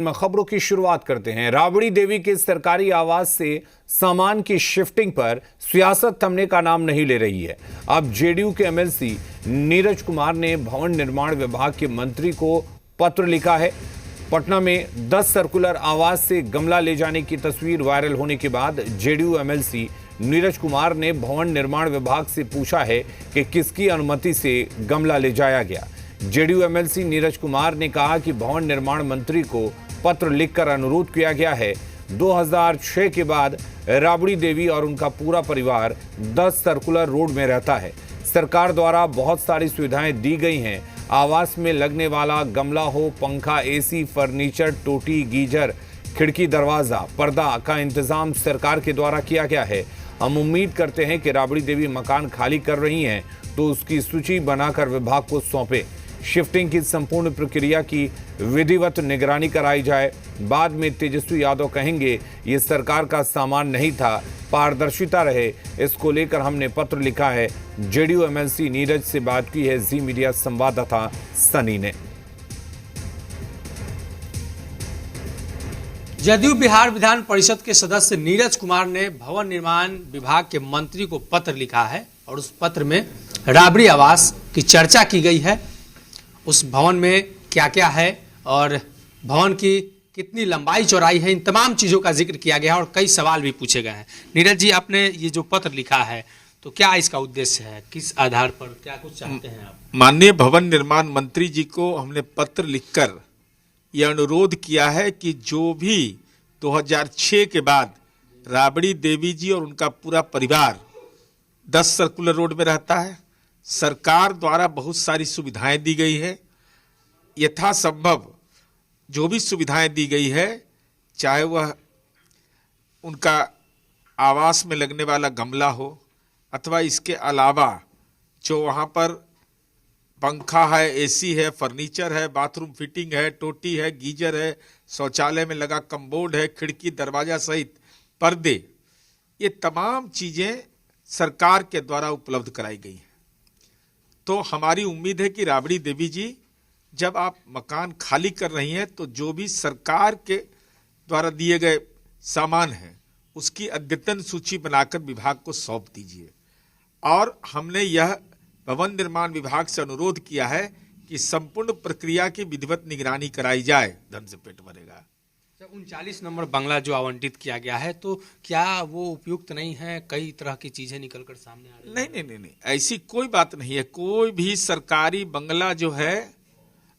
खबरों की शुरुआत करते हैं। राबड़ी देवी के सरकारी आवास से सामान की शिफ्टिंग पर सियासत थमने का नाम नहीं ले रही है। अब जेडीयू के एमएलसी नीरज कुमार ने भवन निर्माण विभाग के मंत्री को पत्र लिखा है। पटना में 10 सर्कुलर आवास से गमला ले जाने की तस्वीर वायरल होने के बाद जेडीयू एमएलसी नीरज कुमार ने भवन निर्माण विभाग से पूछा है कि किसकी अनुमति से गमला ले जाया गया। जेडीयू एमएलसी नीरज कुमार ने कहा कि भवन निर्माण मंत्री को पत्र लिखकर अनुरोध किया गया है। 2006 के बाद राबड़ी देवी और उनका पूरा परिवार 10 सर्कुलर रोड में रहता है। सरकार द्वारा बहुत सारी सुविधाएं दी गई हैं। आवास में लगने वाला गमला हो, पंखा, एसी, फर्नीचर, टोटी, गीजर, खिड़की, दरवाजा, पर्दा का इंतजाम सरकार के द्वारा किया गया है। हम उम्मीद करते हैं कि राबड़ी देवी मकान खाली कर रही हैं तो उसकी सूची बनाकर विभाग को सौंपे। शिफ्टिंग की संपूर्ण प्रक्रिया की विधिवत निगरानी कराई जाए। बाद में तेजस्वी यादव कहेंगे ये सरकार का सामान नहीं था, पारदर्शिता रहे। इसको लेकर हमने पत्र लिखा है। जेडीयू एमएलसी नीरज से बात की है जी मीडिया संवाददाता सनी ने। जदयू बिहार विधान परिषद के सदस्य नीरज कुमार ने भवन निर्माण विभाग के मंत्री को पत्र लिखा है और उस पत्र में राबड़ी आवास की चर्चा की गई है। उस भवन में क्या क्या है और भवन की कितनी लंबाई चौड़ाई है, इन तमाम चीज़ों का जिक्र किया गया है और कई सवाल भी पूछे गए हैं। नीरज जी, आपने ये जो पत्र लिखा है तो क्या इसका उद्देश्य है, किस आधार पर क्या कुछ चाहते हैं आप? माननीय भवन निर्माण मंत्री जी को हमने पत्र लिखकर यह अनुरोध किया है कि जो भी 2006 के बाद राबड़ी देवी जी और उनका पूरा परिवार 10 सर्कुलर रोड में रहता है, सरकार द्वारा बहुत सारी सुविधाएं दी गई है। यथासंभव जो भी सुविधाएं दी गई है, चाहे वह उनका आवास में लगने वाला गमला हो अथवा इसके अलावा जो वहाँ पर पंखा है, एसी है, फर्नीचर है, बाथरूम फिटिंग है, टोटी है, गीजर है, शौचालय में लगा कम्बोर्ड है, खिड़की, दरवाजा सहित पर्दे, ये तमाम चीज़ें सरकार के द्वारा उपलब्ध कराई गई हैं। तो हमारी उम्मीद है कि राबड़ी देवी जी, जब आप मकान खाली कर रही हैं तो जो भी सरकार के द्वारा दिए गए सामान हैं उसकी अद्यतन सूची बनाकर विभाग को सौंप दीजिए। और हमने यह भवन निर्माण विभाग से अनुरोध किया है कि संपूर्ण प्रक्रिया की विधिवत निगरानी कराई जाए। धन से पेट भरेगा। 39 नंबर बंगला जो आवंटित किया गया है, तो क्या वो उपयुक्त नहीं है? कई तरह की चीजें निकलकर सामने आ रही हैं। नहीं, ऐसी कोई बात नहीं है। कोई भी सरकारी बंगला जो है,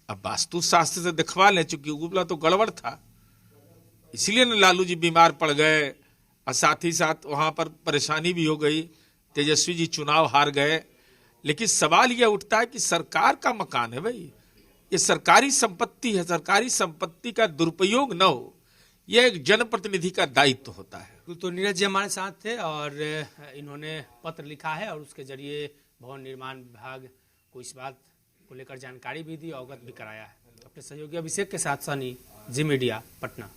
अब वास्तु शास्त्र से दिखवा लें, चूंकि बंगला तो गड़बड़ था, इसलिए न लालू जी बीमार पड़ गए और साथ ही साथ वहां पर परेशानी भी हो गई, तेजस्वी जी चुनाव हार गए। लेकिन सवाल यह उठता है कि सरकार का मकान है भाई, ये सरकारी संपत्ति है, सरकारी संपत्ति का दुरुपयोग न हो, यह एक जनप्रतिनिधि का दायित्व होता है। तो नीरज जी हमारे साथ थे और इन्होंने पत्र लिखा है और उसके जरिए भवन निर्माण विभाग को इस बात को लेकर जानकारी भी दी, अवगत भी कराया है। अपने सहयोगी अभिषेक के साथ सनी, जी मीडिया, पटना।